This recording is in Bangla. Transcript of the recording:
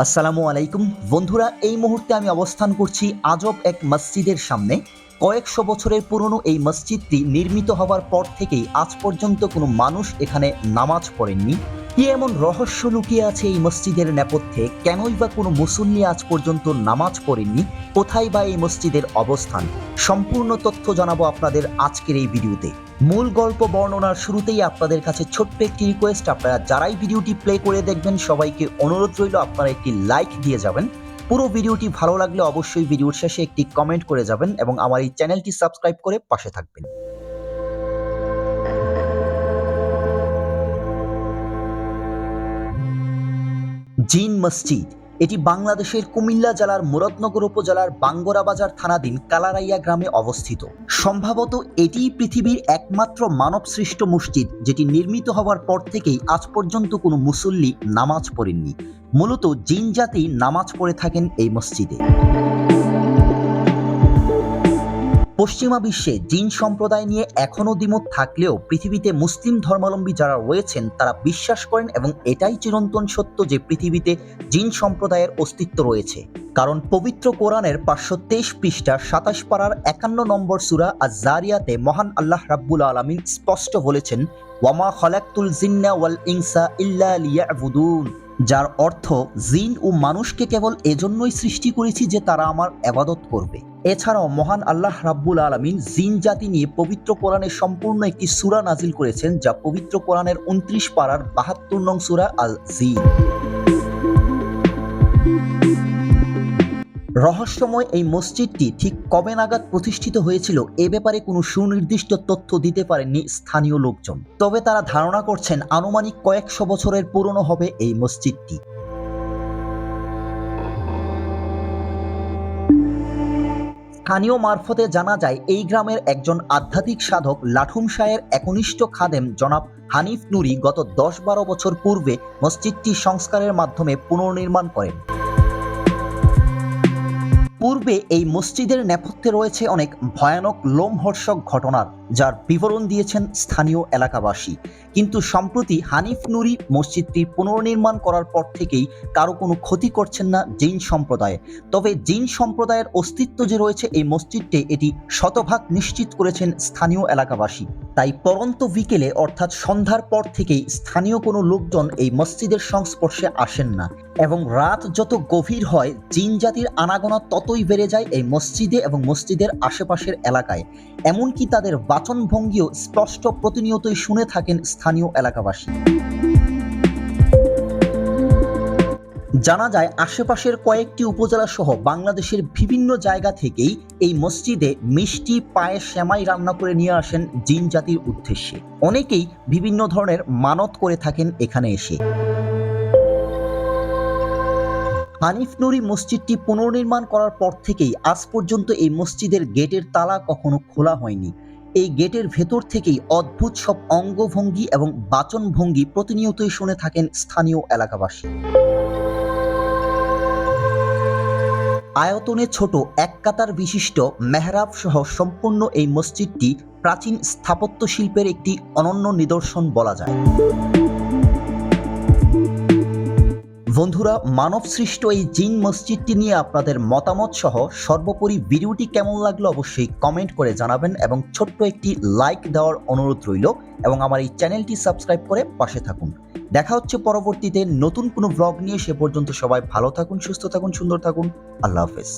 আসসালামু আলাইকুম বন্ধুরা, এই মুহূর্তে আমি অবস্থান করছি আজব এক মসজিদের সামনে। কয়েকশো বছরের পুরনো এই মসজিদটি নির্মিত হওয়ার পর থেকেই আজ পর্যন্ত কোনো মানুষ এখানে নামাজ পড়েননি। কি এমন রহস্য লুকিয়ে আছে এই মসজিদের নেপথ্যে? কেনই বা কোনো মুসল্লি আজ পর্যন্ত নামাজ পড়েননি? কোথায় বা এই মসজিদের অবস্থান? সম্পূর্ণ তথ্য জানাবো আপনাদের আজকের এই ভিডিওতে। মূল গল্প বর্ণনার শুরুতেই আপনাদের কাছে ছোট্ট একটি রিকোয়েস্ট, আপনারা যারাই ভিডিওটি প্লে করে দেখবেন সবাইকে অনুরোধ রইল আপনারা একটি লাইক দিয়ে যাবেন। পুরো ভিডিওটি ভালো লাগলে অবশ্যই ভিডিওর শেষে একটি কমেন্ট করে যাবেন এবং আমার এই চ্যানেলটি সাবস্ক্রাইব করে পাশে থাকবেন। জিন মসজিদ এটি বাংলাদেশের কুমিল্লা জেলার মুরাদনগর উপজেলার বাঙ্গরা বাজার থানাধীন কালারাইয়া গ্রামে অবস্থিত। সম্ভবত এটিই পৃথিবীর একমাত্র মানবসৃষ্ট মসজিদ যেটি নির্মিত হওয়ার পর থেকেই আজ পর্যন্ত কোনো মুসল্লি নামাজ পড়েননি। মূলত জিন জাতি নামাজ পড়ে থাকেন এই মসজিদে। পশ্চিমা বিশ্বে জিন সম্প্রদায় নিয়ে এখনও দ্বিমত থাকলেও পৃথিবীতে মুসলিম ধর্মাবলম্বী যারা রয়েছেন তারা বিশ্বাস করেন এবং এটাই চিরন্তন সত্য যে পৃথিবীতে জিন সম্প্রদায়ের অস্তিত্ব রয়েছে। কারণ পবিত্র কোরআনের 523 পৃষ্ঠা 27 পারার 51 নম্বর সূরা আজ-জারিয়াতে মহান আল্লাহ রাব্বুল আলামিন স্পষ্ট বলেছেন, ওয়ামা খালাকতুল জিন্না ওয়াল ইনসা ইল্লা লিয়াবুদুন, যার অর্থ জিন ও মানুষকে কেবল এজন্যই সৃষ্টি করেছি যে তারা আমার ইবাদত করবে। এছাড়াও মহান আল্লাহ রাব্বুল আলামিন জিন জাতি নিয়ে পবিত্র কোরআনে সম্পূর্ণ একটি সূরা নাজিল করেছেন, যা পবিত্র কোরআনের 29 পারার 72 নং সূরা আল জিন। রহস্যময় এই মসজিদটি ঠিক কবে নাগাদ প্রতিষ্ঠিত হয়েছিল এ ব্যাপারে কোনো সুনির্দিষ্ট তথ্য দিতে পারেননি স্থানীয় লোকজন। তবে তারা ধারণা করছেন আনুমানিক কয়েকশো বছরের পুরনো হবে এই মসজিদটি। স্থানীয় মারফতে জানা যায় এই গ্রামের একজন আধ্যাত্মিক সাধক লাঠুম শাহের একনিষ্ঠ খাদেম জনাব হানিফ নুরি গত 10-12 বছর পূর্বে মসজিদটি সংস্কারের মাধ্যমে পুনর্নির্মাণ করেন। পূর্বে এই মসজিদের নেপথ্যে রয়েছে অনেক ভয়ানক লোমহর্ষক ঘটনার, যার বিবরণ দিয়েছেন স্থানীয় এলাকাবাসী। কিন্তু সম্প্রতি হানিফ নুরি মসজিদটি পুনর্নির্মাণ করার পর থেকেই কারো কোনো ক্ষতি করছেন না জিন সম্প্রদায়। তবে জিন সম্প্রদায়ের অস্তিত্ব যে রয়েছে এই মসজিদটি, এটি শতভাগ নিশ্চিত করেছেন স্থানীয় এলাকাবাসী। তাই পরন্ত বিকেলে অর্থাৎ সন্ধ্যার পর থেকেই স্থানীয় কোনো লোকজন এই মসজিদের সংস্পর্শে আসেন না এবং রাত যত গভীর হয় জিন জাতির আনাগোনা ততই বেড়ে যায় এই মসজিদে এবং মসজিদের আশেপাশের এলাকায়। এমনকি তাদের বাচনভঙ্গিও স্পষ্ট প্রতিনিয়তই শুনে থাকেন স্থানীয় এলাকাবাসী। জানা যায় আশেপাশের কয়েকটি উপজেলা সহ বাংলাদেশের বিভিন্ন জায়গা থেকেই এই মসজিদে মিষ্টি, পায়েস, সেমাই রান্না করে নিয়ে আসেন জিন জাতির উদ্দেশ্যে। অনেকেই বিভিন্ন ধরনের মানত করে থাকেন এখানে এসে। হানিফ নুরি মসজিদটি পুনর্নির্মাণ করার পর থেকেই আজ পর্যন্ত এই মসজিদের গেটের তালা কখনো খোলা হয়নি। এই গেটের ভেতর থেকেই অদ্ভুত সব অঙ্গভঙ্গি এবং বাচনভঙ্গি প্রতিনিয়তই শুনে থাকেন স্থানীয় এলাকাবাসী। আয়তনে ছোট এক কাতার বিশিষ্ট মেহরাব সহ সম্পূর্ণ এই মসজিদটি প্রাচীন স্থাপত্য শিল্পের একটি অনন্য নিদর্শন বলা যায়। বন্ধুরা, মানব সৃষ্ট এই জিন মসজিদটি নিয়ে আপনাদের মতামত সহ সর্বোপরি ভিডিওটি কেমন লাগলো অবশ্যই কমেন্ট করে জানাবেন এবং ছোট্ট একটি লাইক দেওয়ার অনুরোধ রইল এবং আমার এই চ্যানেলটি সাবস্ক্রাইব করে পাশে থাকুন। দেখা হচ্ছে পরবর্তীতে নতুন কোনো ব্লগ নিয়ে। সে পর্যন্ত সবাই ভালো থাকুন, সুস্থ থাকুন, সুন্দর থাকুন। আল্লাহ হাফেজ।